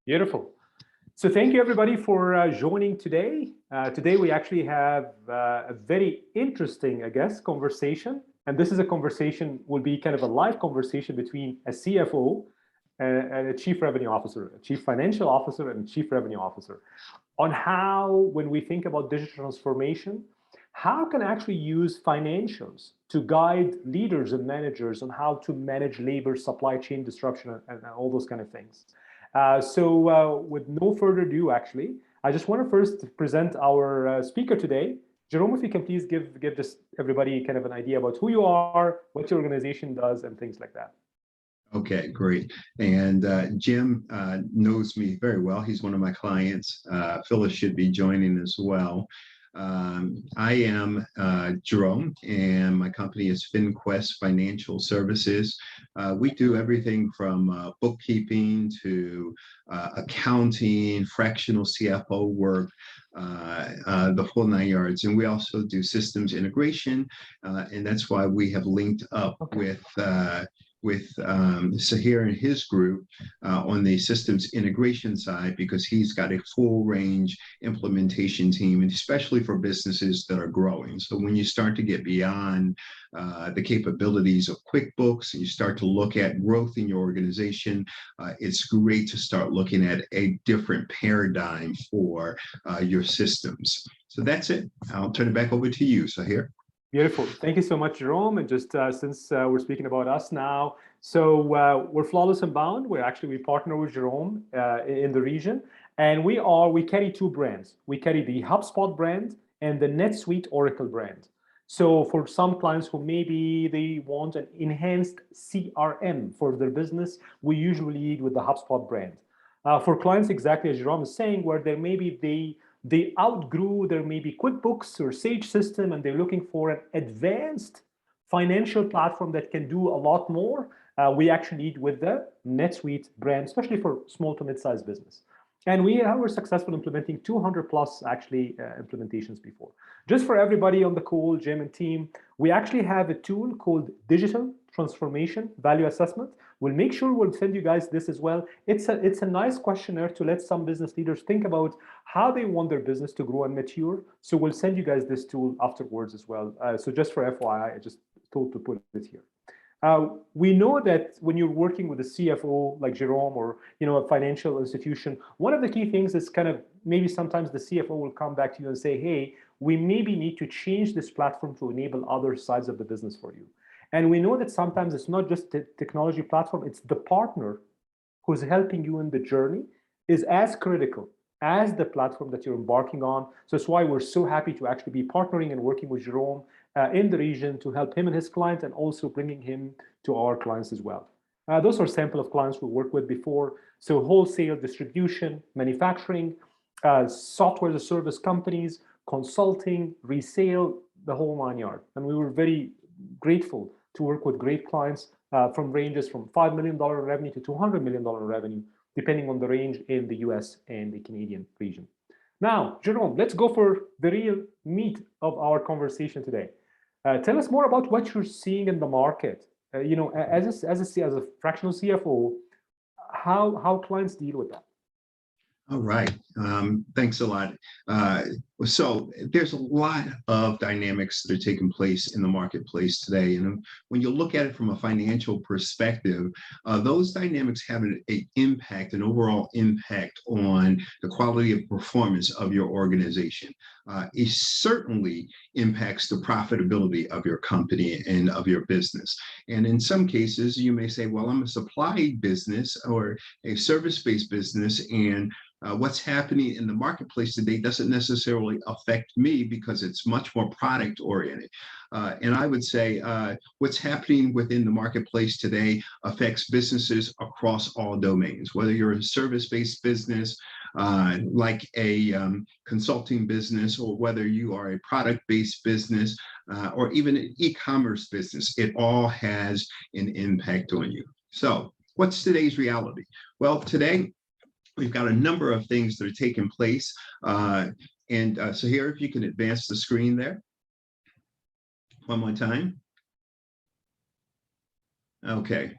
Beautiful. So thank you everybody for joining today. Today we actually have a very interesting, I guess, conversation. And this is a conversation, will be kind of a live conversation between a CFO and a chief revenue officer, a chief financial officer and a chief revenue officer on how, when we think about digital transformation, how can actually use financials to guide leaders and managers on how to manage labor, supply chain disruption, and all those kind of things. With no further ado, actually, I just want to first present our speaker today. Jerome, if you can please give just everybody kind of an idea about who you are, what your organization does, and things like that. Okay, great. And Jim knows me very well. He's one of my clients. Phyllis should be joining as well. I am Jerome, and my company is FinQuest Financial Services. We do everything from bookkeeping to accounting, fractional CFO work, the whole 9 yards. And we also do systems integration, and that's why we have linked up with Sahir and his group on the systems integration side, because he's got a full range implementation team, and especially for businesses that are growing. So when you start to get beyond the capabilities of QuickBooks and you start to look at growth in your organization, it's great to start looking at a different paradigm for your systems. So that's it. I'll turn it back over to you, Sahir. Beautiful. Thank you so much, Jerome. And just since we're speaking about us now, so we're Flawless and Bound. We partner with Jerome in the region, and we carry two brands. We carry the HubSpot brand and the NetSuite Oracle brand. So for some clients who maybe they want an enhanced CRM for their business, we usually lead with the HubSpot brand. For clients, exactly as Jerome is saying, where there maybe they outgrew their maybe QuickBooks or Sage system, and they're looking for an advanced financial platform that can do a lot more, we actually lead with the NetSuite brand, especially for small to mid-sized business. And we were successful implementing 200 plus actually implementations before. Just for everybody on the call, Jim and team, we actually have a tool called Digital Transformation Value Assessment. We'll make sure we'll send you guys this as well. It's a nice questionnaire to let some business leaders think about how they want their business to grow and mature. So we'll send you guys this tool afterwards as well. So just for FYI, I just told to put it here. We know that when you're working with a CFO like Jerome or a financial institution, one of the key things is kind of maybe sometimes the CFO will come back to you and say, hey, we maybe need to change this platform to enable other sides of the business for you. And we know that sometimes it's not just the technology platform, it's the partner who's helping you in the journey is as critical as the platform that you're embarking on. So that's why we're so happy to actually be partnering and working with Jerome in the region to help him and his client, and also bringing him to our clients as well. Those are sample of clients we worked with before. So wholesale, distribution, manufacturing, software as a service companies, consulting, resale, the whole 9 yards. And we were very grateful to work with great clients from ranges from $5 million revenue to $200 million revenue, depending on the range in the US and the Canadian region. Now, Jerome, let's go for the real meat of our conversation today. Tell us more about what you're seeing in the market. As a fractional CFO, how clients deal with that. All right. Thanks a lot. So there's a lot of dynamics that are taking place in the marketplace today. And when you look at it from a financial perspective, those dynamics have an overall impact on the quality of performance of your organization. It certainly impacts the profitability of your company and of your business. And in some cases, you may say, well, I'm a supply business or a service-based business, and what's happening in the marketplace today doesn't necessarily affect me because it's much more product oriented. And I would say what's happening within the marketplace today affects businesses across all domains, whether you're a service-based business, like a consulting business, or whether you are a product-based business, or even an e-commerce business. It all has an impact on you. So what's today's reality? Well, today, we've got a number of things that are taking place. So here, if you can advance the screen there. One more time. Okay.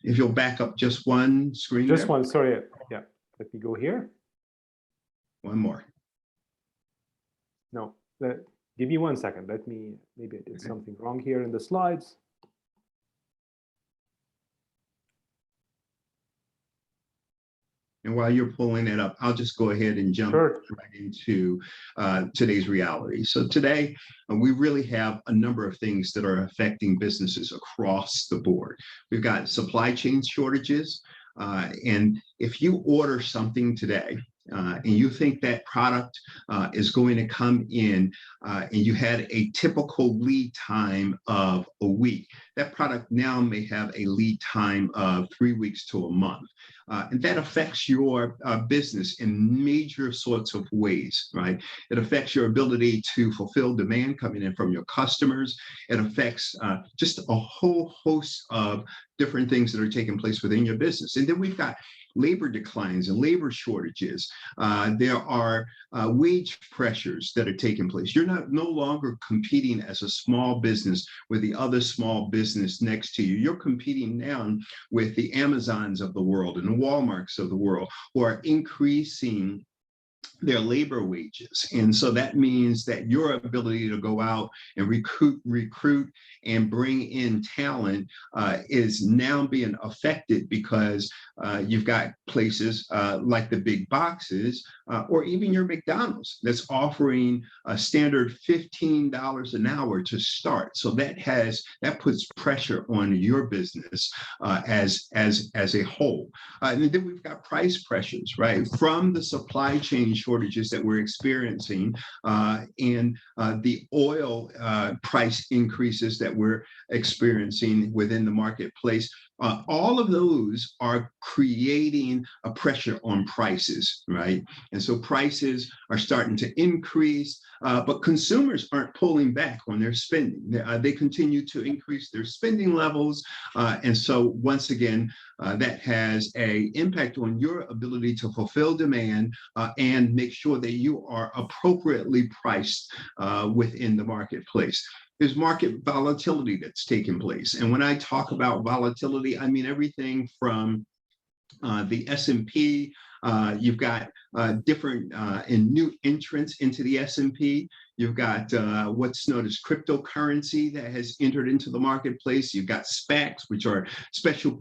If you'll back up just one screen. Just one, sorry. Yeah. Let me go here. One more. No, give me 1 second. Maybe I did something wrong here in the slides. And while you're pulling it up, I'll just go ahead and jump right into today's reality. So today, we really have a number of things that are affecting businesses across the board. We've got supply chain shortages. And if you order something today, and you think that product is going to come in and you had a typical lead time of a week, that product now may have a lead time of 3 weeks to a month. And that affects your business in major sorts of ways, right? It affects your ability to fulfill demand coming in from your customers. It affects just a whole host of different things that are taking place within your business. And then we've got labor declines and labor shortages. There are wage pressures that are taking place. You're no longer competing as a small business with the other small business next to you. You're competing now with the Amazons of the world and the Walmarts of the world who are increasing their labor wages. And so that means that your ability to go out and recruit and bring in talent is now being affected because you've got places like the big boxes or even your McDonald's that's offering a standard $15 an hour to start. So that puts pressure on your business as a whole. And then we've got price pressures, right? From the supply chain shortages that we're experiencing and the oil price increases that we're experiencing within the marketplace. All of those are creating a pressure on prices, right? And so prices are starting to increase, but consumers aren't pulling back on their spending. They continue to increase their spending levels. And so once again, that has an impact on your ability to fulfill demand and make sure that you are appropriately priced within the marketplace. There's market volatility that's taking place. And when I talk about volatility, I mean everything from the S&P, you've got different and new entrants into the S&P. You've got what's known as cryptocurrency that has entered into the marketplace. You've got SPACs, which are special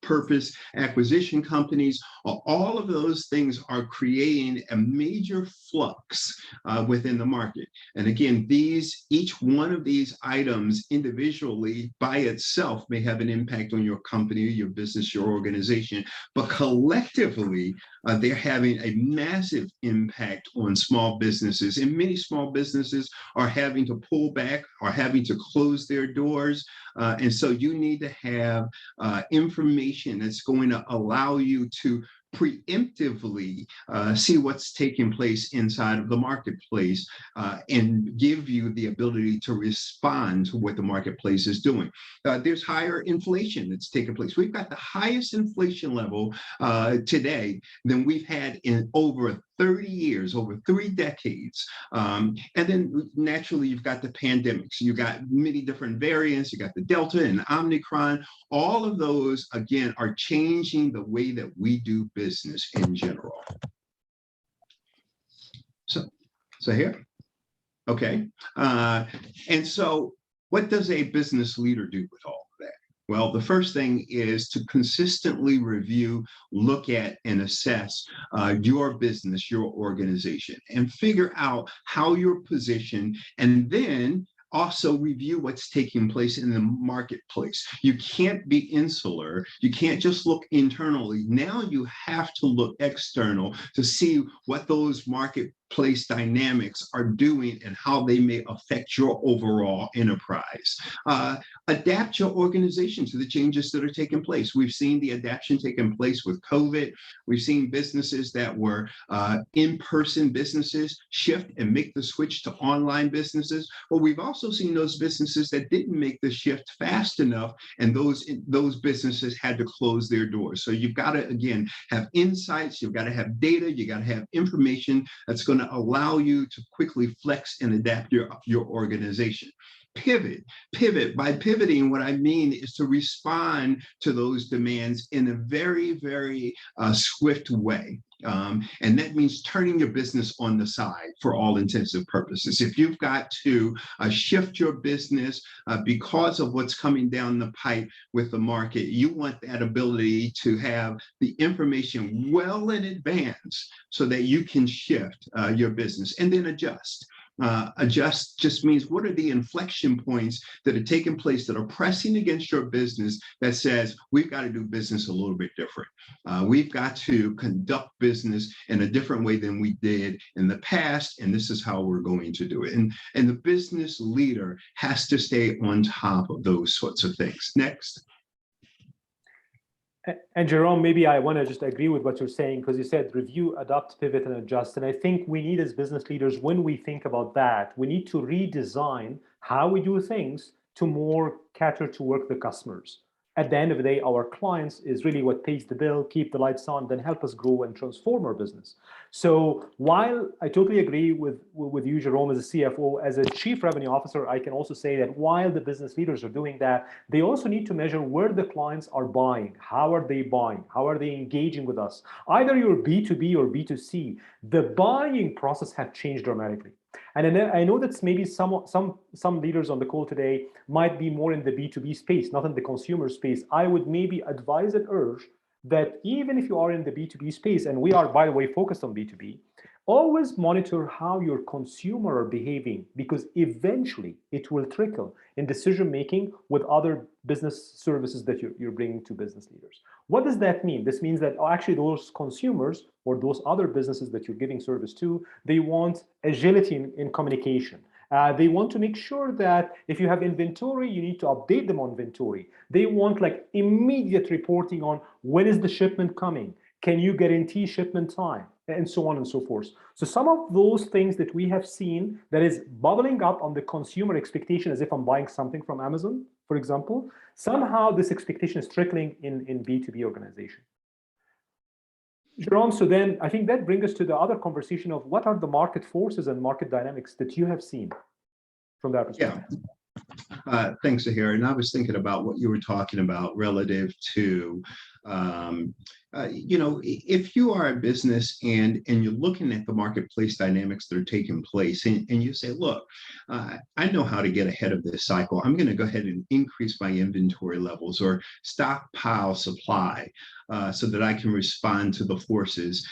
purpose acquisition companies. All of those things are creating a major flux within the market. And again, each one of these items individually by itself may have an impact on your company, your business, your organization, but collectively, they're having a massive impact on small businesses. And many small businesses are having to pull back, are having to close their doors. And so you need to have information that's going to allow you to preemptively see what's taking place inside of the marketplace and give you the ability to respond to what the marketplace is doing. There's higher inflation that's taking place. We've got the highest inflation level today than we've had in over 30 years, over 3 decades. And then naturally, you've got the pandemics. You've got many different variants. You got the Delta and Omicron. All of those, again, are changing the way that we do business in general. So here, okay. And so what does a business leader do with all of that? Well, the first thing is to consistently review, look at, and assess your business, your organization, and figure out how you're positioned, and then also review what's taking place in the marketplace. You can't be insular. You can't just look internally. Now you have to look external to see what those marketplace dynamics are doing and how they may affect your overall enterprise. Adapt your organization to the changes that are taking place. We've seen the adaptation taking place with COVID. We've seen businesses that were in-person businesses shift and make the switch to online businesses. But we've also seen those businesses that didn't make the shift fast enough, and those businesses had to close their doors. So you've got to, again, have insights. You've got to have data. You got to have information that's going to allow you to quickly flex and adapt your organization. Pivot. By pivoting, what I mean is to respond to those demands in a very, very swift way. And that means turning your business on the side for all intents and purposes. If you've got to shift your business because of what's coming down the pipe with the market, you want that ability to have the information well in advance so that you can shift your business and then adjust. Adjust just means what are the inflection points that are taking place that are pressing against your business that says we've got to do business a little bit different. We've got to conduct business in a different way than we did in the past, and this is how we're going to do it. And the business leader has to stay on top of those sorts of things. Next. And Jerome, maybe I want to just agree with what you're saying, because you said review, adapt, pivot, and adjust. And I think we need, as business leaders, when we think about that, we need to redesign how we do things to more cater to work the customers. At the end of the day, our clients is really what pays the bill, keep the lights on, then help us grow and transform our business. So while I totally agree with you, Jerome, as a CFO, as a chief revenue officer, I can also say that while the business leaders are doing that, they also need to measure where the clients are buying. How are they buying? How are they engaging with us? Either you're B2B or B2C, the buying process have changed dramatically. And I know that maybe some leaders on the call today might be more in the B2B space, not in the consumer space. I would maybe advise and urge that even if you are in the B2B space, and we are, by the way, focused on B2B, always monitor how your consumer are behaving, because eventually it will trickle in decision-making with other business services that you're bringing to business leaders. What does that mean? This means that actually those consumers or those other businesses that you're giving service to, they want agility in communication. They want to make sure that if you have inventory, you need to update them on inventory. They want like immediate reporting on when is the shipment coming? Can you guarantee shipment time? And so on and so forth. So some of those things that we have seen that is bubbling up on the consumer expectation, as if I'm buying something from Amazon, for example, somehow this expectation is trickling in B2B organization. Jerome, so then I think that brings us to the other conversation of what are the market forces and market dynamics that you have seen from that perspective? Yeah. Thanks, Zahir. And I was thinking about what you were talking about relative to, if you are a business and you're looking at the marketplace dynamics that are taking place, and you say, look, I know how to get ahead of this cycle. I'm going to go ahead and increase my inventory levels or stockpile supply so that I can respond to the forces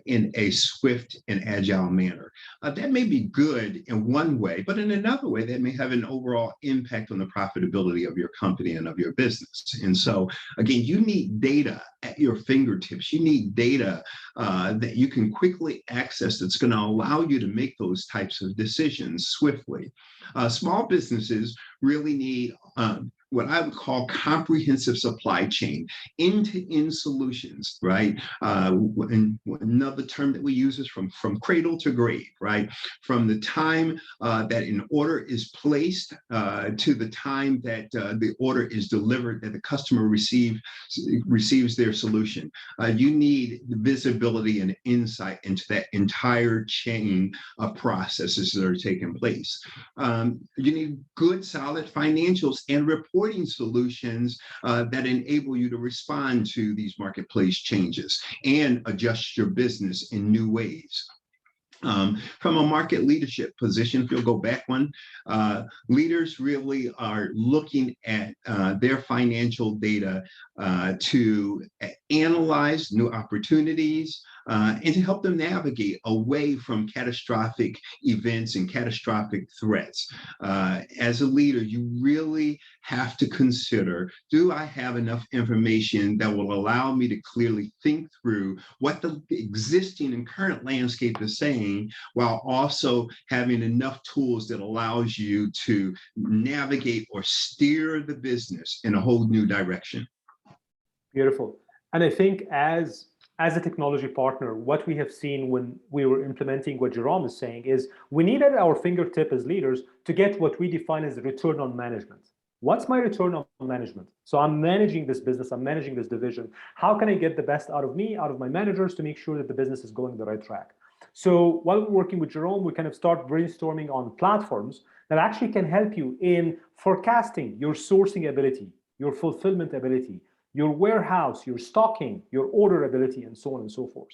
in a swift and agile manner. That may be good in one way, but in another way, that may have an overall impact on the profitability of your company and of your business. And so, again, you need data at your fingertips. You need data that you can quickly access that's going to allow you to make those types of decisions swiftly. Small businesses really need what I would call comprehensive supply chain, end-to-end solutions, right? And another term that we use is from cradle to grave, right? From the time that an order is placed to the time that the order is delivered, that the customer receives their solution. You need the visibility and insight into that entire chain of processes that are taking place. You need good, solid financials and reporting solutions that enable you to respond to these marketplace changes and adjust your business in new ways. From a market leadership position, if you'll go back one, leaders really are looking at their financial data to analyze new opportunities and to help them navigate away from catastrophic events and catastrophic threats. As a leader, you really have to consider, do I have enough information that will allow me to clearly think through what the existing and current landscape is saying, while also having enough tools that allows you to navigate or steer the business in a whole new direction. Beautiful. And I think as a technology partner, what we have seen when we were implementing what Jerome is saying is we need at our fingertip as leaders to get what we define as return on management. What's my return on management? So I'm managing this business, I'm managing this division. How can I get the best out of me, out of my managers, to make sure that the business is going the right track? So while we're working with Jerome, we kind of start brainstorming on platforms that actually can help you in forecasting your sourcing ability, your fulfillment ability, your warehouse, your stocking, your order ability, and so on and so forth.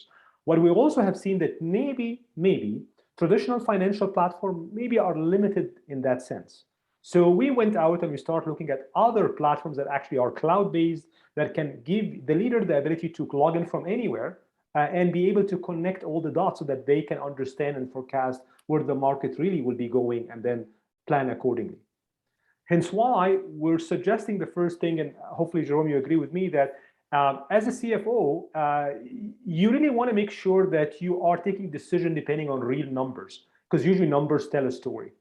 What we also have seen that maybe traditional financial platform maybe are limited in that sense. So we went out and we started looking at other platforms that actually are cloud-based that can give the leader the ability to log in from anywhere and be able to connect all the dots so that they can understand and forecast where the market really will be going and then plan accordingly. Hence why we're suggesting the first thing, and hopefully, Jerome, you agree with me that as a CFO, you really want to make sure that you are taking decision depending on real numbers, because usually numbers tell a story.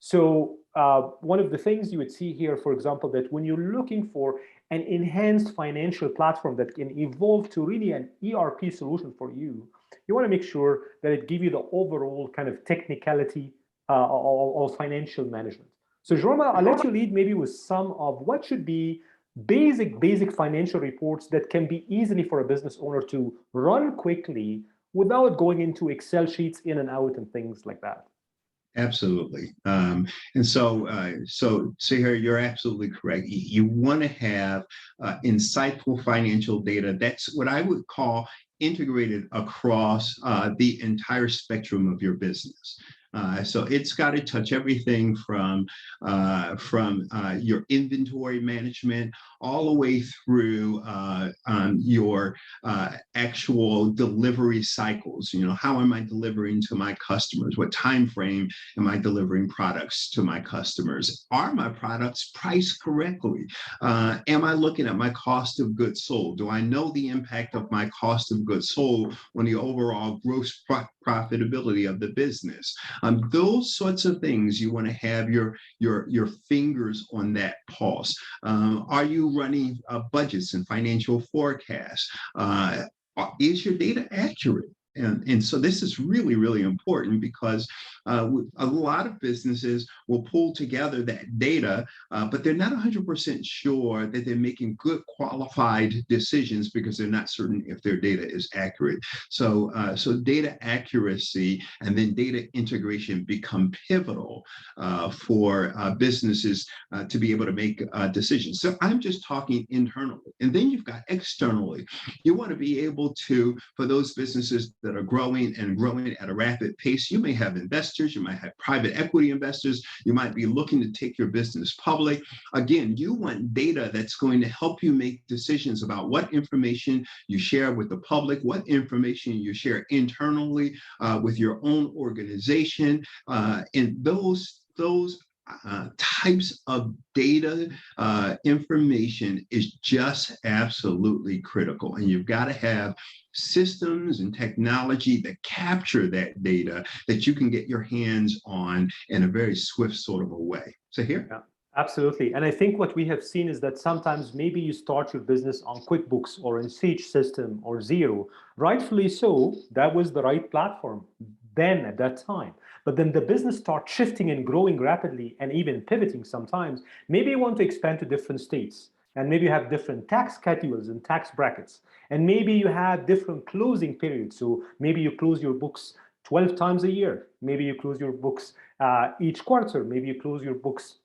So one of the things you would see here, for example, that when you're looking for an enhanced financial platform that can evolve to really an ERP solution for you, you want to make sure that it gives you the overall kind of technicality of financial management. So Jerome, I'll let you lead maybe with some of what should be basic financial reports that can be easily for a business owner to run quickly without going into Excel sheets in and out and things like that. Absolutely. And so here you're absolutely correct. You want to have insightful financial data. That's what I would call integrated across the entire spectrum of your business. So it's got to touch everything from your inventory management all the way through your actual delivery cycles. You know, how am I delivering to my customers? What time frame am I delivering products to my customers? Are my products priced correctly? Am I looking at my cost of goods sold? Do I know the impact of my cost of goods sold on the overall gross profitability of the business? Those sorts of things, you want to have your fingers on that pulse. Are you running budgets and financial forecasts? Is your data accurate? And so this is really, really important because a lot of businesses will pull together that data, but they're not 100% sure that they're making good qualified decisions because they're not certain if their data is accurate. So data accuracy and then data integration become pivotal for businesses to be able to make decisions. So I'm just talking internally. And then you've got externally. You want to be able to, for those businesses that are growing at a rapid pace, you may have investors, you might have private equity investors, you might be looking to take your business public. Again, you want data that's going to help you make decisions about what information you share with the public, what information you share internally with your own organization, and those types of data information is just absolutely critical. And you've got to have systems and technology that capture that data that you can get your hands on in a very swift sort of a way. So here. Yeah. Absolutely. And I think what we have seen is that sometimes maybe you start your business on QuickBooks or in Sage System or Xero. Rightfully so, that was the right platform then at that time. But then the business starts shifting and growing rapidly and even pivoting sometimes. Maybe you want to expand to different states. And maybe you have different tax schedules and tax brackets. And maybe you have different closing periods. So maybe you close your books 12 times a year. Maybe you close your books each quarter. Maybe you close your books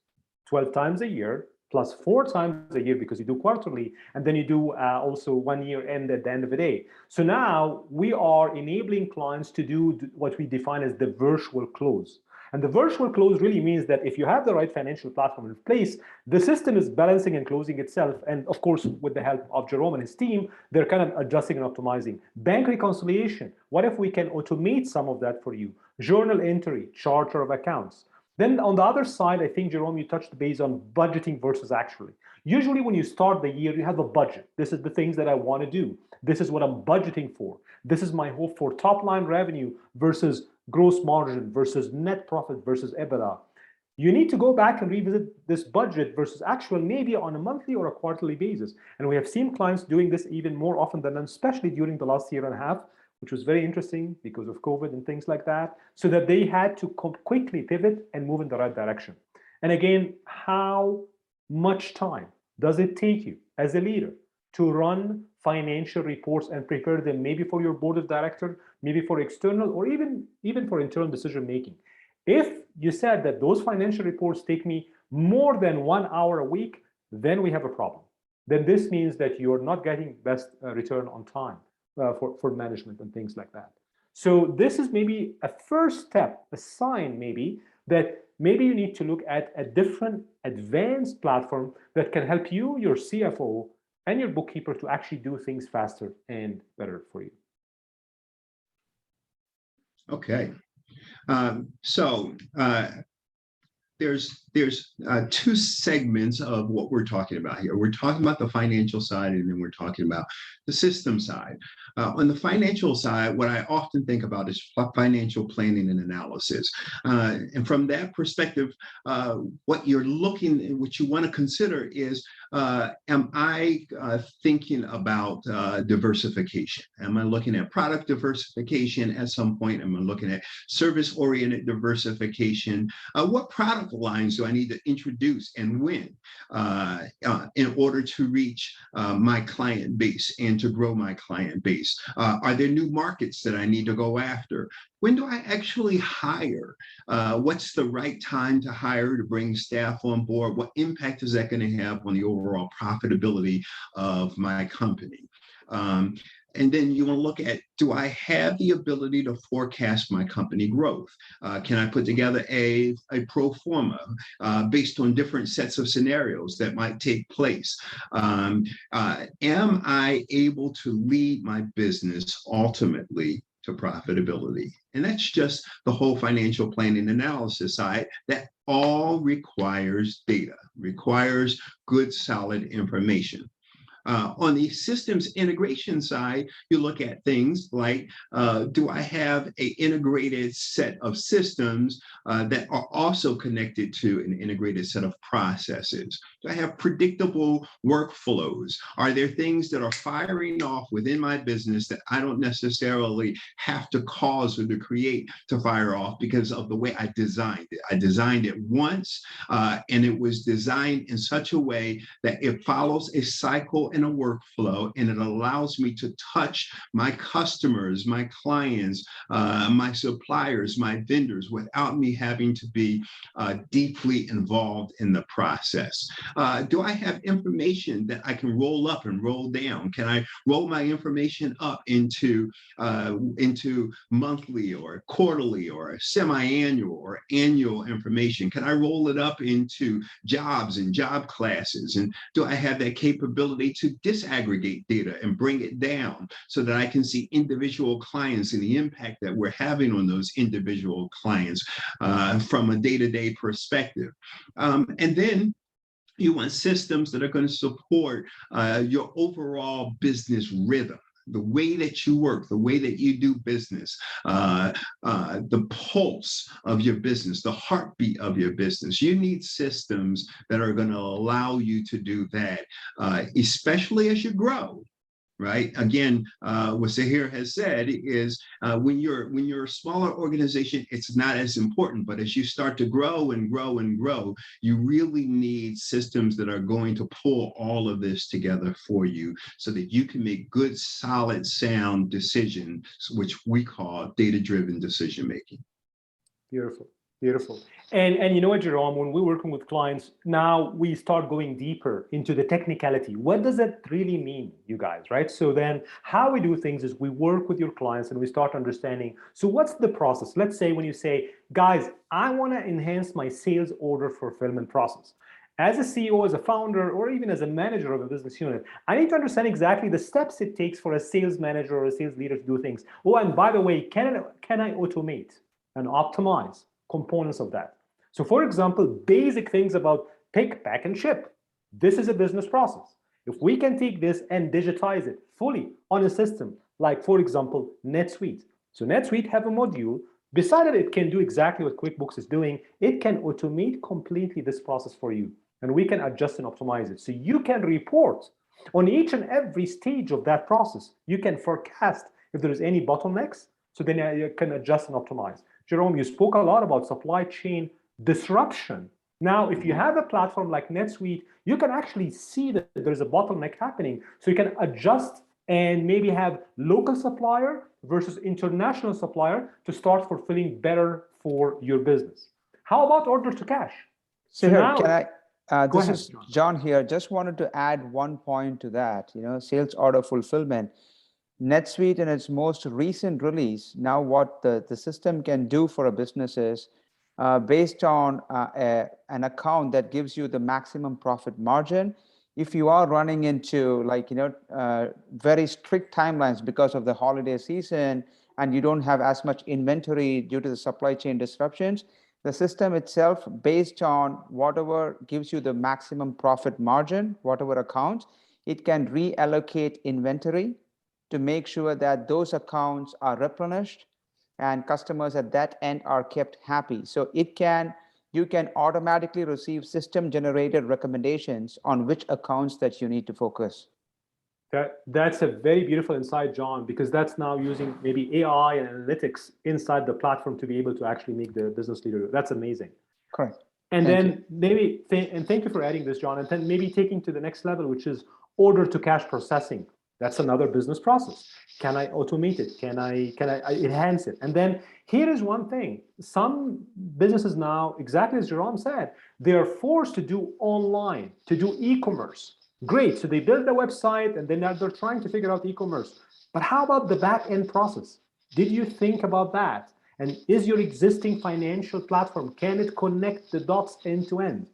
12 times a year, plus 4 times a year because you do quarterly, and then you do also 1 year end at the end of the day. So now we are enabling clients to do what we define as the virtual close. And the virtual close really means that if you have the right financial platform in place, the system is balancing and closing itself. And of course, with the help of Jerome and his team, they're kind of adjusting and optimizing. Bank reconciliation, what if we can automate some of that for you? Journal entry, charter of accounts. Then on the other side, I think, Jerome, you touched base on budgeting versus actually. Usually when you start the year, you have a budget. This is the things that I want to do. This is what I'm budgeting for. This is my hope for top line revenue versus gross margin versus net profit versus EBITDA. You need to go back and revisit this budget versus actual maybe on a monthly or a quarterly basis. And we have seen clients doing this even more often than, especially during the last year and a half, which was very interesting because of COVID and things like that, so that they had to quickly pivot and move in the right direction. And again, how much time does it take you as a leader to run financial reports and prepare them maybe for your board of directors, maybe for external or even for internal decision making? If you said that those financial reports take me more than 1 hour a week, then we have a problem. Then this means that you're not getting best return on time. for management and things like that. So this is maybe a first step, a sign maybe that maybe you need to look at a different advanced platform that can help you, your CFO, and your bookkeeper to actually do things faster and better for you. Okay. So there's two segments of what we're talking about here. We're talking about the financial side, and then we're talking about the system side. On the financial side, what I often think about is financial planning and analysis. And from that perspective, what you want to consider is, am I thinking about diversification? Am I looking at product diversification at some point? Am I looking at service-oriented diversification? What product lines do I need to introduce and when in order to reach my client base and to grow my client base? Are there new markets that I need to go after? When do I actually hire? What's the right time to hire to bring staff on board? What impact is that going to have on the overall profitability of my company? And then you want to look at, do I have the ability to forecast my company growth? Can I put together a pro forma based on different sets of scenarios that might take place? Am I able to lead my business ultimately to profitability? And that's just the whole financial planning analysis side. That all requires data, requires good, solid information. On the systems integration side, you look at things like, do I have an integrated set of systems that are also connected to an integrated set of processes? Do I have predictable workflows? Are there things that are firing off within my business that I don't necessarily have to cause or to create to fire off because of the way I designed it? I designed it once, and it was designed in such a way that it follows a cycle and a workflow, and it allows me to touch my customers, my clients, my suppliers, my vendors, without me having to be deeply involved in the process. Do I have information that I can roll up and roll down? Can I roll my information up into monthly or quarterly or semi-annual or annual information? Can I roll it up into jobs and job classes? And do I have that capability to disaggregate data and bring it down so that I can see individual clients and the impact that we're having on those individual clients from a day-to-day perspective? And then you want systems that are going to support your overall business rhythm, the way that you work, the way that you do business, the pulse of your business, the heartbeat of your business. You need systems that are going to allow you to do that, especially as you grow. Right. Again, what Sahir has said is when you're a smaller organization, it's not as important. But as you start to grow and grow and grow, you really need systems that are going to pull all of this together for you so that you can make good, solid, sound decisions, which we call data-driven decision making. Beautiful. Beautiful. And you know what, Jerome, when we're working with clients, now we start going deeper into the technicality. What does that really mean, you guys, right? So then how we do things is we work with your clients and we start understanding, so what's the process? Let's say when you say, guys, I want to enhance my sales order fulfillment process. As a CEO, as a founder, or even as a manager of a business unit, I need to understand exactly the steps it takes for a sales manager or a sales leader to do things. Oh, and by the way, can I automate and optimize components of that? So for example, basic things about pick, pack, and ship. This is a business process. If we can take this and digitize it fully on a system, like for example, NetSuite. So NetSuite have a module, beside it can do exactly what QuickBooks is doing. It can automate completely this process for you, and we can adjust and optimize it. So you can report on each and every stage of that process. You can forecast if there is any bottlenecks, so then you can adjust and optimize. Jerome, you spoke a lot about supply chain disruption. Now, if you have a platform like NetSuite, you can actually see that there's a bottleneck happening. So you can adjust and maybe have local supplier versus international supplier to start fulfilling better for your business. How about order to cash? So here, now, can I, this ahead, is John here. Just wanted to add one point to that, sales order fulfillment. NetSuite in its most recent release, now what the system can do for a business is, based on an account that gives you the maximum profit margin, if you are running into very strict timelines because of the holiday season and you don't have as much inventory due to the supply chain disruptions, the system itself, based on whatever gives you the maximum profit margin, whatever accounts, it can reallocate inventory to make sure that those accounts are replenished and customers at that end are kept happy. So you can automatically receive system-generated recommendations on which accounts that you need to focus. That's a very beautiful insight, John, because that's now using maybe AI and analytics inside the platform to be able to actually make the business leader. That's amazing. Correct. And then maybe, and thank you for adding this, John, and then maybe taking to the next level, which is order to cash processing. That's another business process. Can I automate it? Can I enhance it? And then here is one thing. Some businesses now, exactly as Jerome said, they are forced to do online, to do e-commerce. Great, so they build the website and then they're trying to figure out e-commerce. But how about the back-end process? Did you think about that? And is your existing financial platform, can it connect the dots end to end?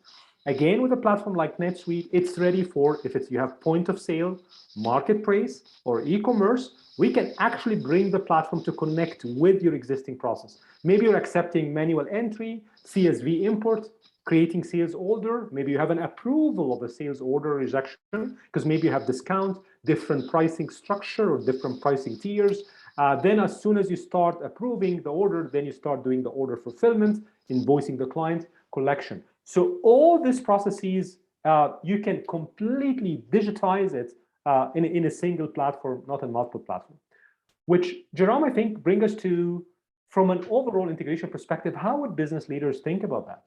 Again, with a platform like NetSuite, it's ready for, if you have point of sale, marketplace, or e-commerce, we can actually bring the platform to connect with your existing process. Maybe you're accepting manual entry, CSV import, creating sales order. Maybe you have an approval of a sales order rejection because maybe you have discount, different pricing structure or different pricing tiers. Then as soon as you start approving the order, then you start doing the order fulfillment, invoicing the client, collection. So all these processes, you can completely digitize it in a single platform, not a multiple platform. Which, Jerome, I think, bring us to, from an overall integration perspective, how would business leaders think about that?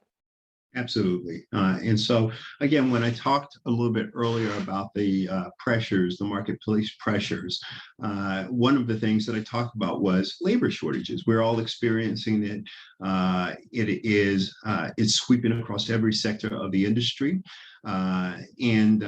Absolutely. And so, again, when I talked a little bit earlier about the pressures, the marketplace pressures, one of the things that I talked about was labor shortages. We're all experiencing it. It's sweeping across every sector of the industry. And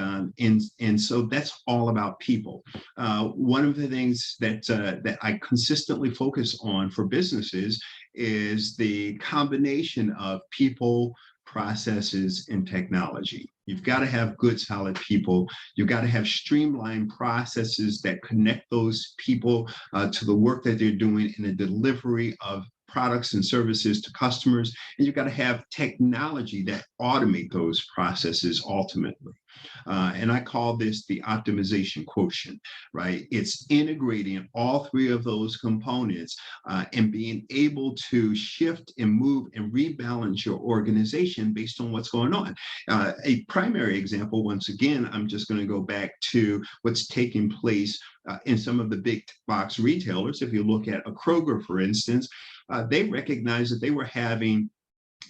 so that's all about people. One of the things that I consistently focus on for businesses is the combination of people, processes, and technology. You've got to have good, solid people. You've got to have streamlined processes that connect those people to the work that they're doing in the delivery of products and services to customers. And you've got to have technology that automate those processes ultimately. And I call this the optimization quotient, right? It's integrating all three of those components and being able to shift and move and rebalance your organization based on what's going on. A primary example, once again, I'm just going to go back to what's taking place in some of the big box retailers. If you look at a Kroger, for instance, they recognized that they were having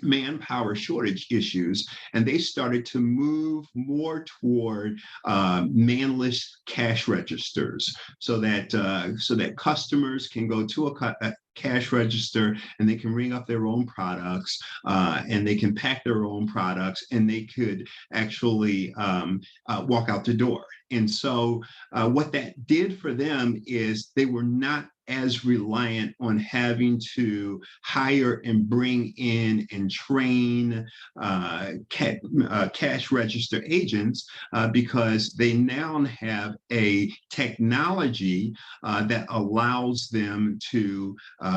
manpower shortage issues, and they started to move more toward manless cash registers, so that customers can go to a cash register and they can ring up their own products and they can pack their own products and they could actually walk out the door. And so what that did for them is they were not as reliant on having to hire and bring in and train cash register agents because they now have a technology that allows them to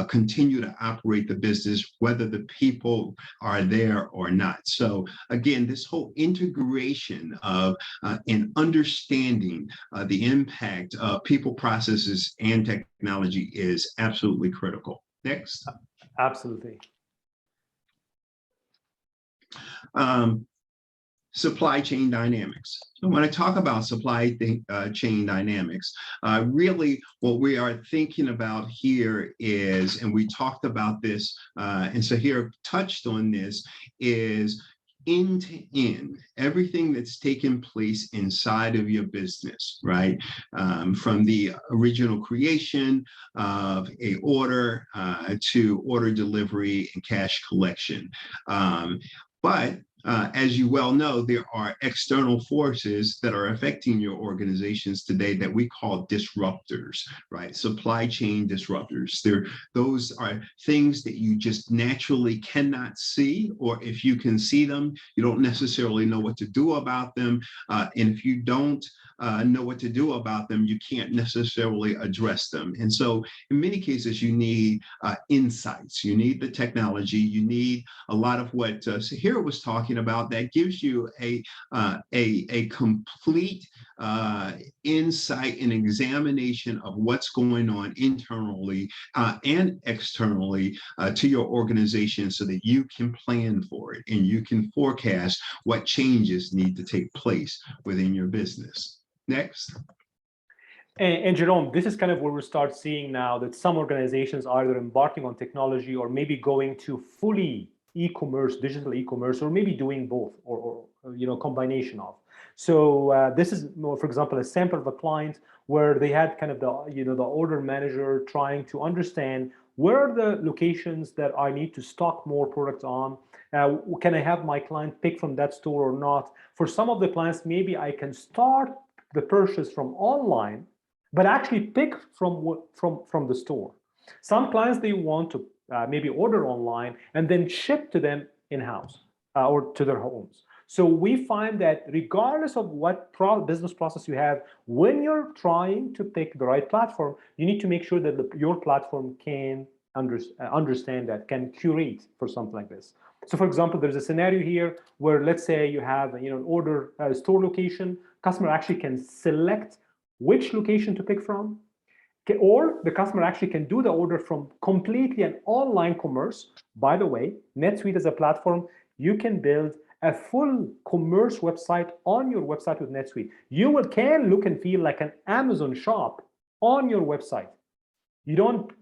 continue to operate the business, whether the people are there or not. So again, this whole integration of and understanding the impact of people, processes, and technology is absolutely critical. Next. Absolutely. Supply chain dynamics. So when I talk about supply chain dynamics, really what we are thinking about here is, and we talked about this, and Sahir touched on this, is end-to-end, everything that's taken place inside of your business, right? From the original creation of a order to order delivery and cash collection. But as you well know, there are external forces that are affecting your organizations today that we call disruptors, right? Supply chain disruptors. Those are things that you just naturally cannot see, or if you can see them, you don't necessarily know what to do about them. And if you don't know what to do about them, you can't necessarily address them. And so in many cases, you need insights, you need the technology, you need a lot of what Sahira was talking about that gives you a complete insight and examination of what's going on internally and externally to your organization so that you can plan for it and you can forecast what changes need to take place within your business. Next. And Jerome, this is kind of where we start seeing now that some organizations are either embarking on technology or maybe going to fully e-commerce, digital e-commerce, or maybe doing both, or combination of. So this is, for example, a sample of a client where they had kind of the order manager trying to understand where are the locations that I need to stock more products on. Can I have my client pick from that store or not? For some of the clients, maybe I can start the purchase from online, but actually pick from the store. Some clients, they want to maybe order online and then ship to them in-house or to their homes. So we find that regardless of what business process you have, when you're trying to pick the right platform, you need to make sure that your platform can understand that, can curate for something like this. So for example, there's a scenario here where let's say you have an order store location, customer actually can select which location to pick from, or the customer actually can do the order from completely an online commerce. By the way, NetSuite as a platform, you can build a full commerce website on your website with NetSuite. You can look and feel like an Amazon shop on your website. You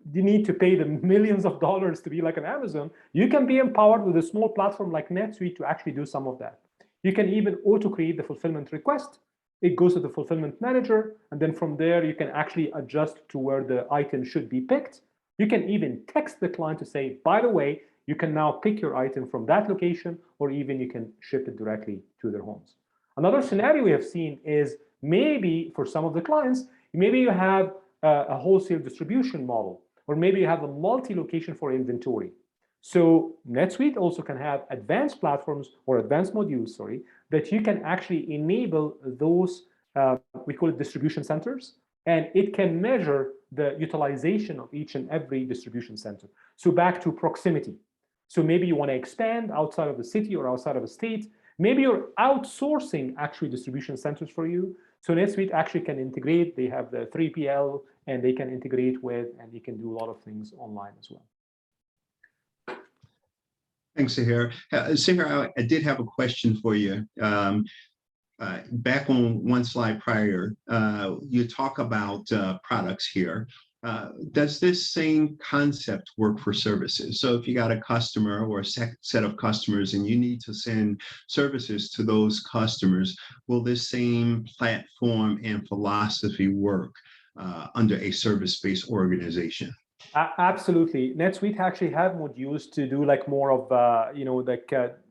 need to pay the millions of dollars to be like an Amazon. You can be empowered with a small platform like NetSuite to actually do some of that. You can even auto-create the fulfillment request. It goes to the fulfillment manager, and then from there, you can actually adjust to where the item should be picked. You can even text the client to say, by the way, you can now pick your item from that location, or even you can ship it directly to their homes. Another scenario we have seen is maybe for some of the clients, maybe you have a wholesale distribution model, or maybe you have a multi-location for inventory. So NetSuite also can have advanced platforms or advanced modules, that you can actually enable those, we call it distribution centers, and it can measure the utilization of each and every distribution center. So back to proximity. So maybe you want to expand outside of the city or outside of a state. Maybe you're outsourcing actually distribution centers for you. So NetSuite actually can integrate. They have the 3PL, and they can integrate with, and you can do a lot of things online as well. Thanks, Sahir. Sahir, I did have a question for you. Back on one slide prior, you talk about products here. Does this same concept work for services? So if you got a customer or a set of customers and you need to send services to those customers, will this same platform and philosophy work under a service-based organization? Absolutely. NetSuite actually have modules to do like more of,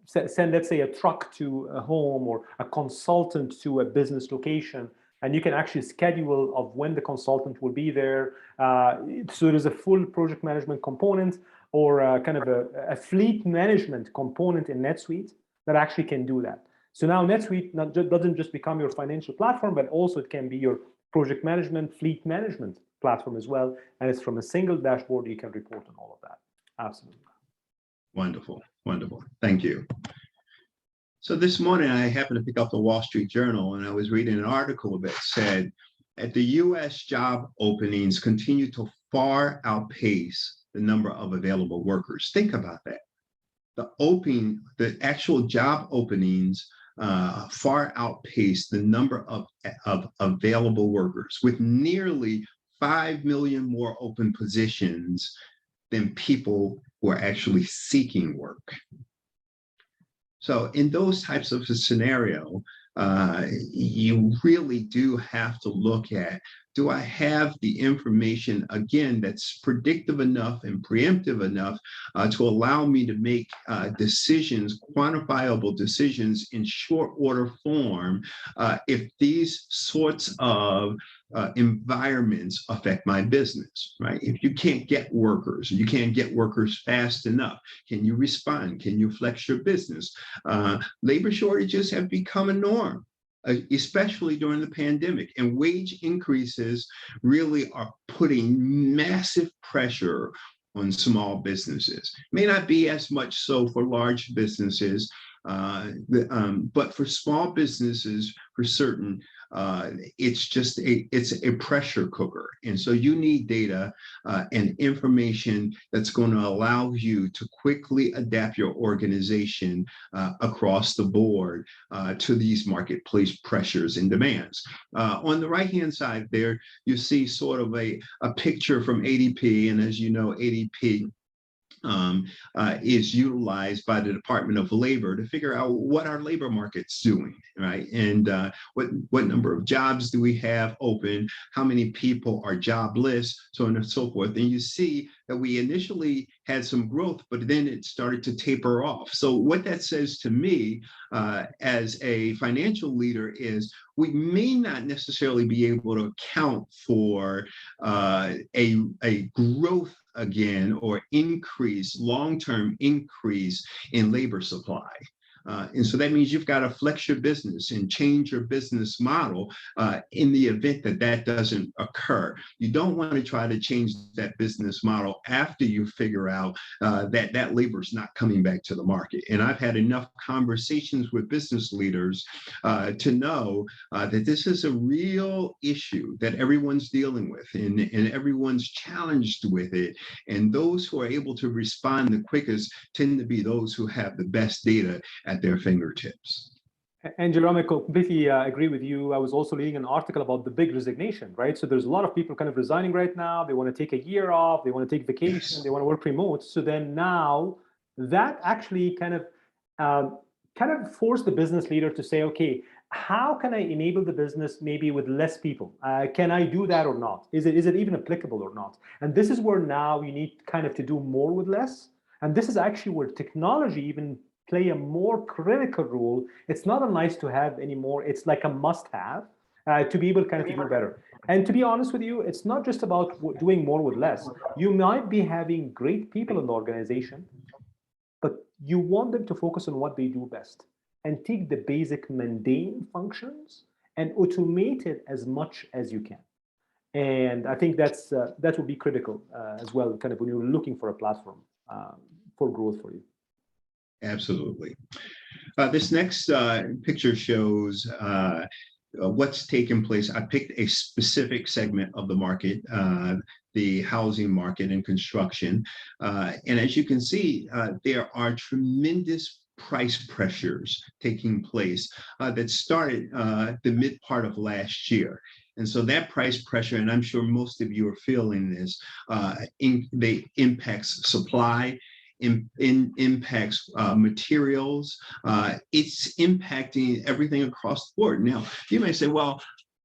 send, let's say, a truck to a home or a consultant to a business location. And you can actually schedule of when the consultant will be there. So there's a full project management component or kind of a fleet management component in NetSuite that actually can do that. So now NetSuite doesn't just become your financial platform, but also it can be your project management, fleet management platform as well. And it's from a single dashboard, you can report on all of that. Absolutely. Wonderful, wonderful. Thank you. So this morning, I happened to pick up the Wall Street Journal, and I was reading an article that said that the U.S. job openings continue to far outpace the number of available workers. Think about that. The actual job openings far outpace the number of available workers, with nearly 5 million more open positions than people who are actually seeking work. So in those types of a scenario, you really do have to look at do I have the information, again, that's predictive enough and preemptive enough to allow me to make decisions, quantifiable decisions in short order form if these sorts of environments affect my business, right? If you can't get workers, you can't get workers fast enough, can you respond? Can you flex your business? Labor shortages have become a norm, especially during the pandemic, and wage increases really are putting massive pressure on small businesses. May not be as much so for large businesses, but for small businesses, for certain, it's a pressure cooker. And so you need data and information that's going to allow you to quickly adapt your organization across the board to these marketplace pressures and demands. On the right-hand side there, you see sort of a picture from ADP. And as you know, ADP is utilized by the Department of Labor to figure out what our labor market's doing, right? And what number of jobs do we have open, how many people are jobless, so on and so forth. And you see that we initially had some growth, but then it started to taper off. So what that says to me as a financial leader is we may not necessarily be able to account for a growth again or increase, long-term increase in labor supply. And so that means you've got to flex your business and change your business model in the event that that doesn't occur. You don't want to try to change that business model after you figure out that labor is not coming back to the market. And I've had enough conversations with business leaders to know that this is a real issue that everyone's dealing with and everyone's challenged with it. And those who are able to respond the quickest tend to be those who have the best data at their fingertips. And Jerome, I completely agree with you. I was also reading an article about the big resignation, right? So there's a lot of people kind of resigning right now. They want to take a year off. They want to take vacation. Yes. They want to work remote. So then now that actually kind of forced the business leader to say, okay, how can I enable the business maybe with less people? Can I do that or not? Is it even applicable or not? And this is where now you need kind of to do more with less. And this is actually where technology even play a more critical role. It's not a nice to have anymore. It's like a must have to be able to kind of to do better. And to be honest with you, it's not just about doing more with less. You might be having great people in the organization, but you want them to focus on what they do best and take the basic mundane functions and automate it as much as you can. And I think that would be critical as well, kind of when you're looking for a platform for growth for you. Absolutely. This next picture shows what's taken place. I picked a specific segment of the market, the housing market and construction. And as you can see, there are tremendous price pressures taking place that started the mid part of last year. And so that price pressure, and I'm sure most of you are feeling this, they impacts supply, impacts materials. It's impacting everything across the board. Now, you may say, well,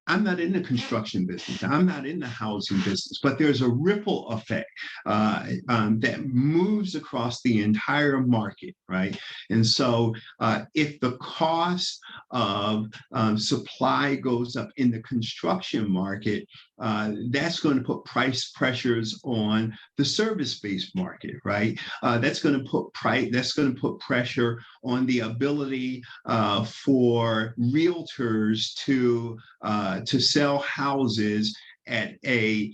I'm not in the construction business. I'm not in the housing business, but there's a ripple effect that moves across the entire market, right? And so if the cost of supply goes up in the construction market, that's going to put price pressures on the service-based market, right? That's going to put pressure on the ability for realtors to sell houses at a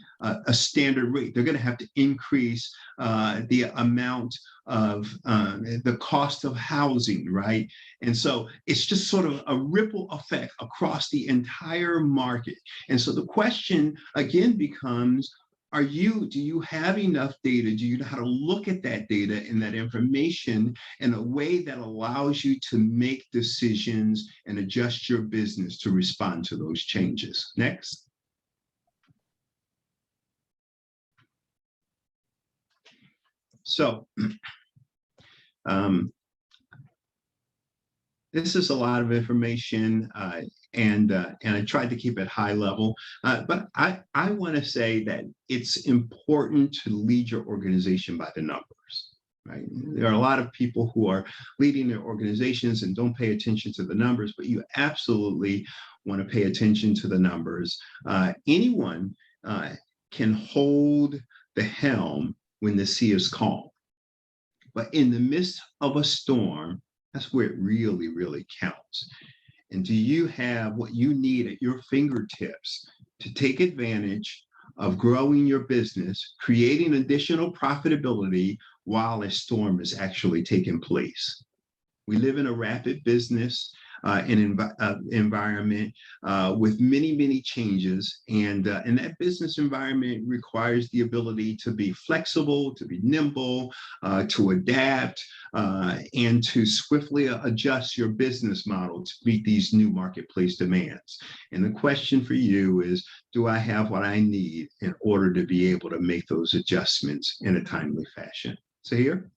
standard rate. They're going to have to increase the amount of the cost of housing, right? And so it's just sort of a ripple effect across the entire market. And so the question again becomes, do you have enough data? Do you know how to look at that data and that information in a way that allows you to make decisions and adjust your business to respond to those changes? Next. So this is a lot of information. and I tried to keep it high level. But I want to say that it's important to lead your organization by the numbers. Right? There are a lot of people who are leading their organizations and don't pay attention to the numbers, but you absolutely want to pay attention to the numbers. Anyone can hold the helm when the sea is calm, but in the midst of a storm, that's where it really, really counts. And do you have what you need at your fingertips to take advantage of growing your business, creating additional profitability while a storm is actually taking place? We live in a rapid business environment with many, many changes. And that business environment requires the ability to be flexible, to be nimble, to adapt, and to swiftly adjust your business model to meet these new marketplace demands. And the question for you is, do I have what I need in order to be able to make those adjustments in a timely fashion? So here.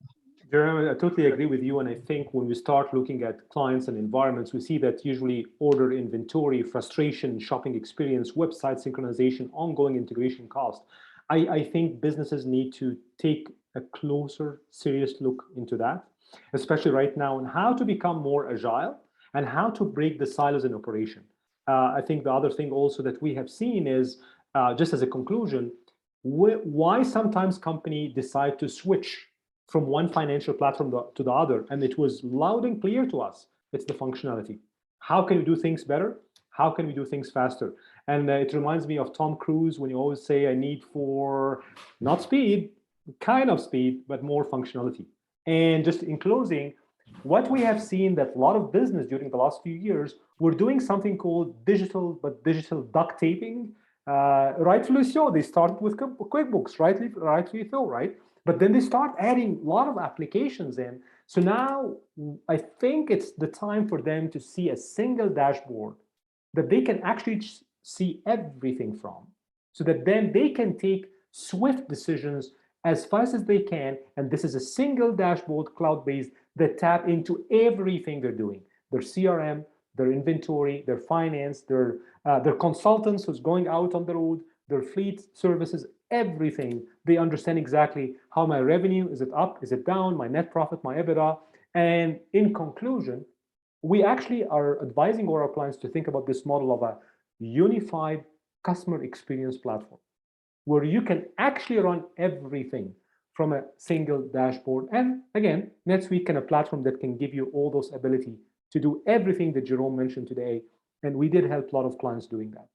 Jeremy, I totally agree with you. And I think when we start looking at clients and environments, we see that usually order inventory, frustration, shopping experience, website synchronization, ongoing integration cost. I think businesses need to take a closer, serious look into that, especially right now, on how to become more agile and how to break the silos in operation. I think the other thing also that we have seen is, just as a conclusion, why sometimes companies decide to switch from one financial platform to the other. And it was loud and clear to us. It's the functionality. How can we do things better? How can we do things faster? And it reminds me of Tom Cruise when you always say, I need for not speed, kind of speed, but more functionality. And just in closing, what we have seen that a lot of business during the last few years, we're doing something called digital duct taping. Rightfully so, they started with QuickBooks, rightfully so, right? But then they start adding a lot of applications in. So now I think it's the time for them to see a single dashboard that they can actually see everything from, so that then they can take swift decisions as fast as they can. And this is a single dashboard, cloud-based, that tap into everything they're doing, their CRM, their inventory, their finance, their consultants who's going out on the road, their fleet services, everything. They understand exactly how my revenue, is it up, is it down, my net profit, my EBITDA. And in conclusion, we actually are advising all our clients to think about this model of a unified customer experience platform, where you can actually run everything from a single dashboard. And again, NetSuite can a platform that can give you all those ability to do everything that Jerome mentioned today. And we did help a lot of clients doing that.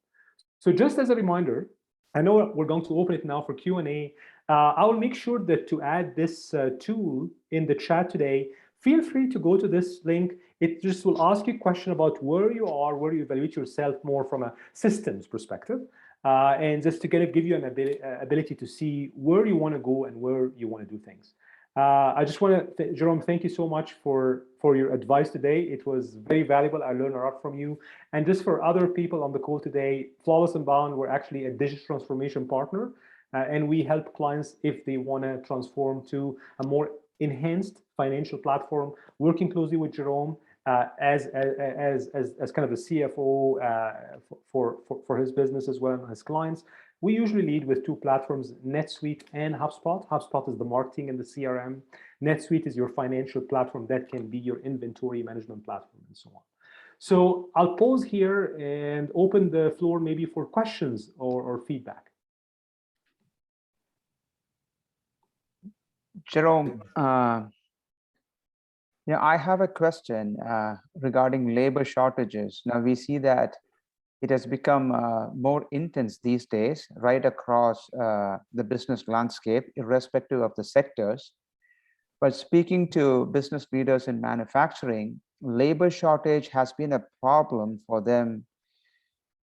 So just as a reminder, I know we're going to open it now for Q&A. I will make sure that to add this tool in the chat today. Feel free to go to this link. It just will ask you a question about where you are, where you evaluate yourself more from a systems perspective, and just to kind of give you an ability to see where you want to go and where you want to do things. I just want to, Jerome, thank you so much for your advice today. It was very valuable. I learned a lot from you. And just for other people on the call today, Flawless and Bound, we're actually a digital transformation partner, and we help clients if they want to transform to a more enhanced financial platform, working closely with Jerome as kind of a CFO for his business as well and his clients. We usually lead with two platforms, NetSuite and HubSpot. HubSpot is the marketing and the CRM. NetSuite is your financial platform that can be your inventory management platform and so on. So I'll pause here and open the floor maybe for questions or feedback. Jerome, I have a question regarding labor shortages. Now we see that it has become more intense these days, right across the business landscape, irrespective of the sectors. But speaking to business leaders in manufacturing, labor shortage has been a problem for them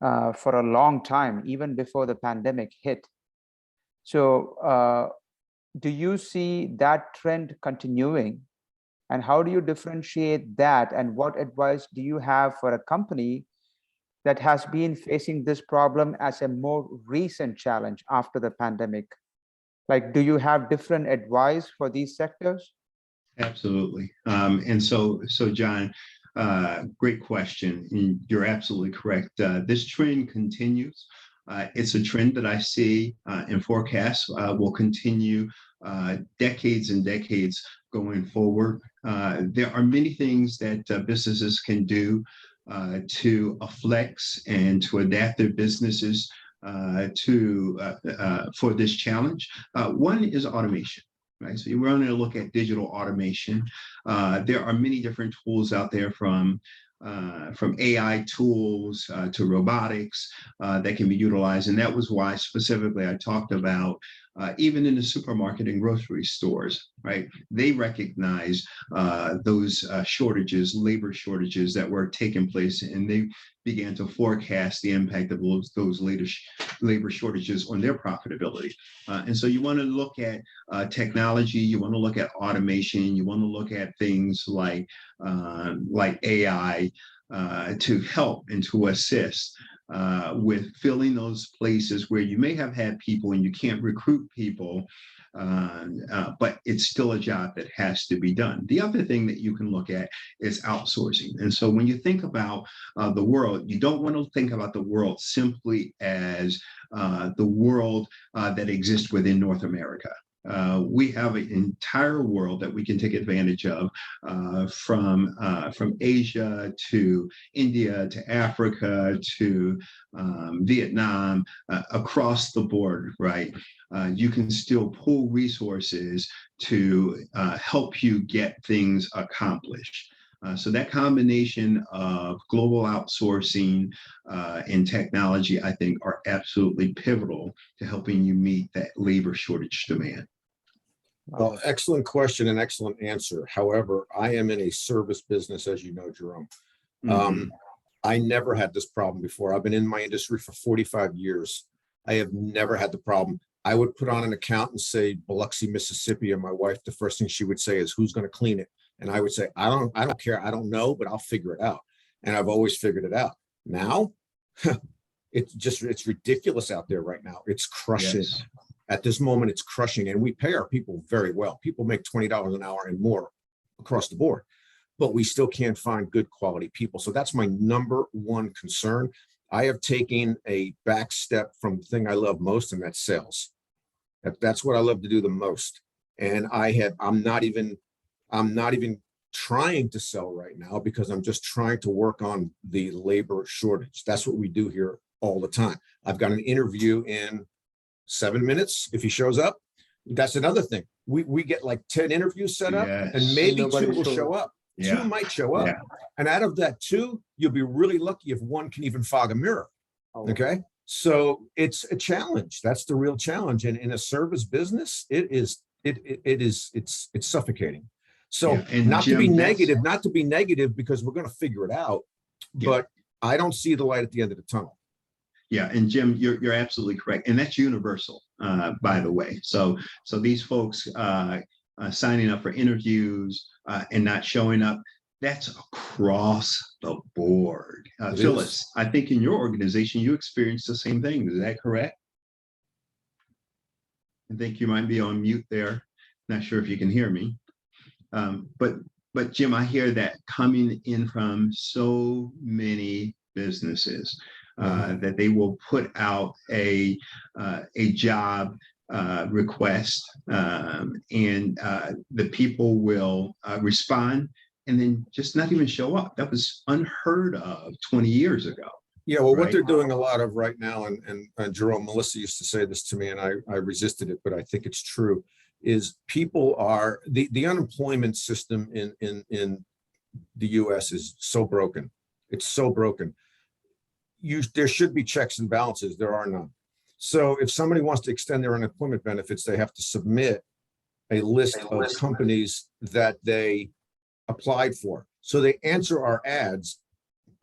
for a long time, even before the pandemic hit. So do you see that trend continuing? And how do you differentiate that? And what advice do you have for a company that has been facing this problem as a more recent challenge after the pandemic? Like, do you have different advice for these sectors? Absolutely. And so John, Great question. And you're absolutely correct. This trend continues. It's a trend that I see and forecast will continue decades and decades going forward. There are many things that businesses can do to flex and to adapt their businesses for this challenge. One is automation. Right, so we're going to look at digital automation. There are many different tools out there, from AI tools to robotics that can be utilized, and that was why specifically I talked about even in the supermarket and grocery stores. Right, they recognize those shortages, labor shortages that were taking place, and they began to forecast the impact of those labor shortages on their profitability. And so you want to look at technology, you want to look at automation, you want to look at things like AI to help and to assist with filling those places where you may have had people and you can't recruit people, but it's still a job that has to be done. The other thing that you can look at is outsourcing. And so when you think about the world, you don't want to think about the world simply as the world that exists within North America. We have an entire world that we can take advantage of, from Asia to India to Africa to Vietnam, across the board, right? You can still pull resources to help you get things accomplished. So that combination of global outsourcing and technology, I think, are absolutely pivotal to helping you meet that labor shortage demand. Well, excellent question and excellent answer. However, I am in a service business, as you know, Jerome. I never had this problem before. I've been in my industry for 45 years. I have never had the problem. I would put on an account and say Biloxi, Mississippi, and my wife, the first thing she would say is, "Who's going to clean it?" And I would say, I don't care. I don't know, but I'll figure it out. And I've always figured it out. Now, it's ridiculous out there right now. It's crushing. Yes. At this moment, it's crushing. And we pay our people very well. People make $20 an hour and more across the board, but we still can't find good quality people. So that's my number one concern. I have taken a back step from the thing I love most, and that's sales. That's what I love to do the most. And I'm not even trying to sell right now, because I'm just trying to work on the labor shortage. That's what we do here all the time. I've got an interview in 7 minutes. If he shows up, that's another thing. We get like 10 interviews set up, yes, and maybe two will show up. Yeah. 2 might show up. Yeah. And out of that 2, you'll be really lucky if 1 can even fog a mirror. Oh. Okay. So it's a challenge. That's the real challenge. And in a service business, it's suffocating. So yeah, not Jim, to be negative, because we're going to figure it out, yeah, but I don't see the light at the end of the tunnel. Yeah, and Jim, you're absolutely correct, and that's universal, by the way. So these folks signing up for interviews and not showing up, that's across the board. Phyllis, I think in your organization you experienced the same thing. Is that correct? I think you might be on mute there. Not sure if you can hear me. But Jim, I hear that coming in from so many businesses, that they will put out a job request, and the people will respond and then just not even show up. That was unheard of 20 years ago. Yeah, well, right? What they're doing a lot of right now, and Jerome, Melissa used to say this to me, and I resisted it, but I think it's true, is people are, the unemployment system in the US is so broken. It's so broken. There should be checks and balances. There are none. So if somebody wants to extend their unemployment benefits, they have to submit a list of companies that they applied for. So they answer our ads,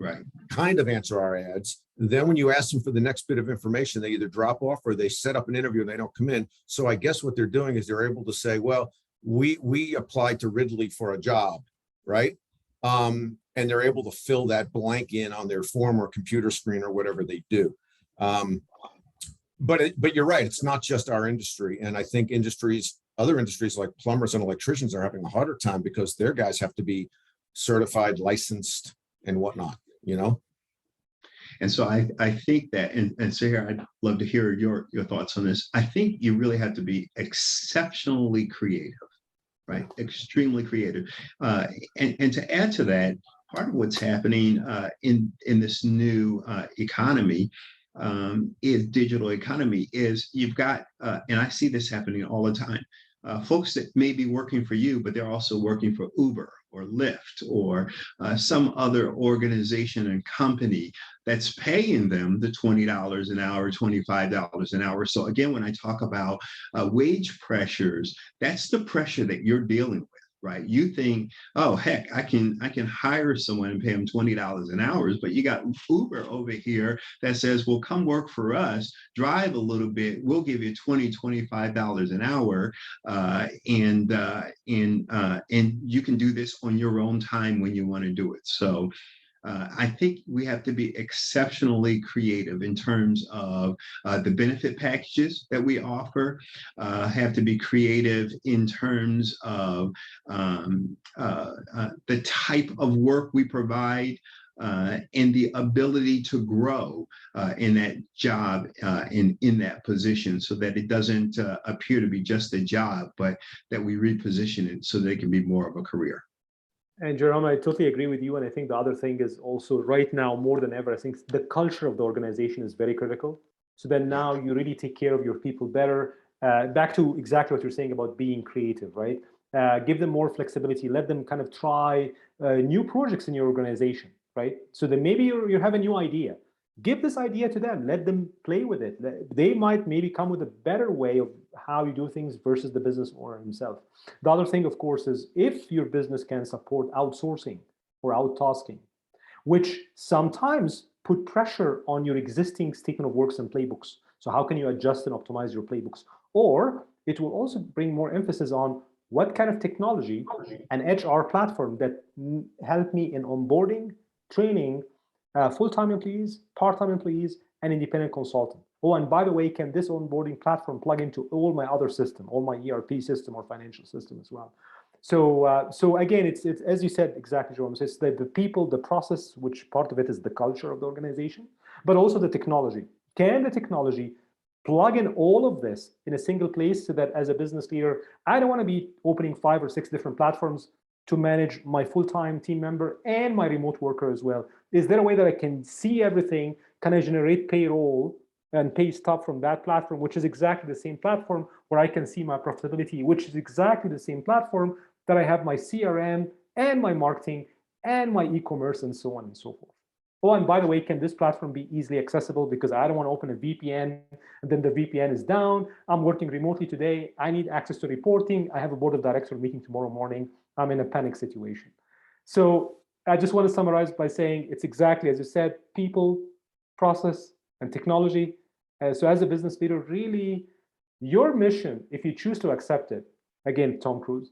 right? Kind of answer our ads. Then when you ask them for the next bit of information, they either drop off or they set up an interview and they don't come in. So I guess what they're doing is they're able to say, well, we applied to Ridley for a job, right? And they're able to fill that blank in on their form or computer screen or whatever they do. But you're right, it's not just our industry. And I think other industries like plumbers and electricians are having a harder time because their guys have to be certified, licensed, and whatnot, you know? And so I think that, and Sarah, I'd love to hear your thoughts on this. I think you really have to be exceptionally creative, right? Extremely creative. And to add to that, part of what's happening in this new economy is digital economy is you've got, and I see this happening all the time, folks that may be working for you, but they're also working for Uber or Lyft or some other organization and company that's paying them the $20 an hour, $25 an hour. So again, when I talk about wage pressures, that's the pressure that you're dealing with, right? You think, oh, heck, I can hire someone and pay them $20 an hour, but you got Uber over here that says, well, come work for us, drive a little bit, we'll give you $20, $25 an hour, and you can do this on your own time when you want to do it. So I think we have to be exceptionally creative in terms of the benefit packages that we offer, have to be creative in terms of the type of work we provide, and the ability to grow in that job, in that position, so that it doesn't appear to be just a job, but that we reposition it so that it can be more of a career. And Jerome, I totally agree with you. And I think the other thing is also right now, more than ever, I think the culture of the organization is very critical. So that now you really take care of your people better. Back to exactly what you're saying about being creative, right? Give them more flexibility. Let them kind of try new projects in your organization, right? So that maybe you have a new idea. Give this idea to them. Let them play with it. They might maybe come with a better way of how you do things versus the business owner himself. The other thing, of course, is if your business can support outsourcing or outtasking, which sometimes put pressure on your existing statement of works and playbooks. So how can you adjust and optimize your playbooks? Or it will also bring more emphasis on what kind of technology and HR platform that help me in onboarding, training, full-time employees, part-time employees, and independent consultant. Oh, and by the way, can this onboarding platform plug into all my other system, all my ERP system or financial system as well? So again, it's as you said exactly, Jerome. So it's the people, the process, which part of it is the culture of the organization, but also the technology. Can the technology plug in all of this in a single place so that as a business leader, I don't want to be opening 5 or 6 different platforms to manage my full-time team member and my remote worker as well? Is there a way that I can see everything? Can I generate payroll and pay stuff from that platform, which is exactly the same platform where I can see my profitability, which is exactly the same platform that I have my CRM and my marketing and my e-commerce and so on and so forth. Oh, and by the way, can this platform be easily accessible? Because I don't want to open a VPN and then the VPN is down. I'm working remotely today. I need access to reporting. I have a board of directors meeting tomorrow morning. I'm in a panic situation. So I just want to summarize by saying it's exactly as you said, people, process, and technology. So as a business leader, really, your mission, if you choose to accept it, again, Tom Cruise,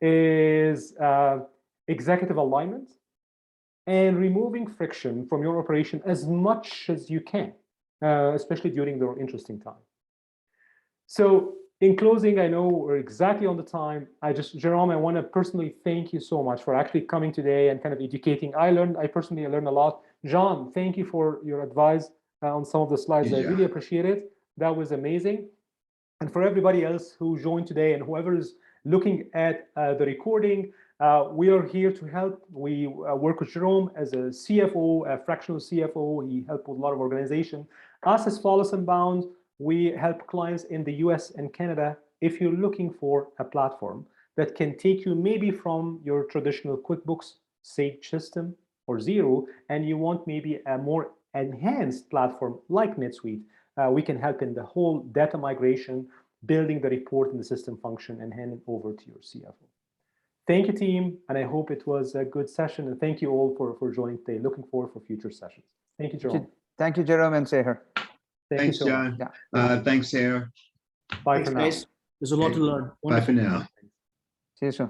is executive alignment and removing friction from your operation as much as you can, especially during the interesting time. So in closing, I know we're exactly on the time. Jerome, I want to personally thank you so much for actually coming today and kind of educating. I personally learned a lot. John, thank you for your advice on some of the slides. Yeah. I really appreciate it. That was amazing. And for everybody else who joined today and whoever is looking at the recording, we are here to help. We work with Jerome as a CFO, a fractional CFO. He helped with a lot of organization. Us as Flawless and Bound, we help clients in the US and Canada if you're looking for a platform that can take you maybe from your traditional QuickBooks, Sage system, or Xero, and you want maybe a more enhanced platform like NetSuite. We can help in the whole data migration, building the report in the system function, and hand it over to your CFO. Thank you, team, and I hope it was a good session, and thank you all for joining today. Looking forward for future sessions. Thank you, Jerome. Thank you, Jerome and Seher. Thanks, so John. Yeah. Thanks, Sarah. Bye Thanks, for now. guys. There's a lot to learn. Bye for now. See you soon.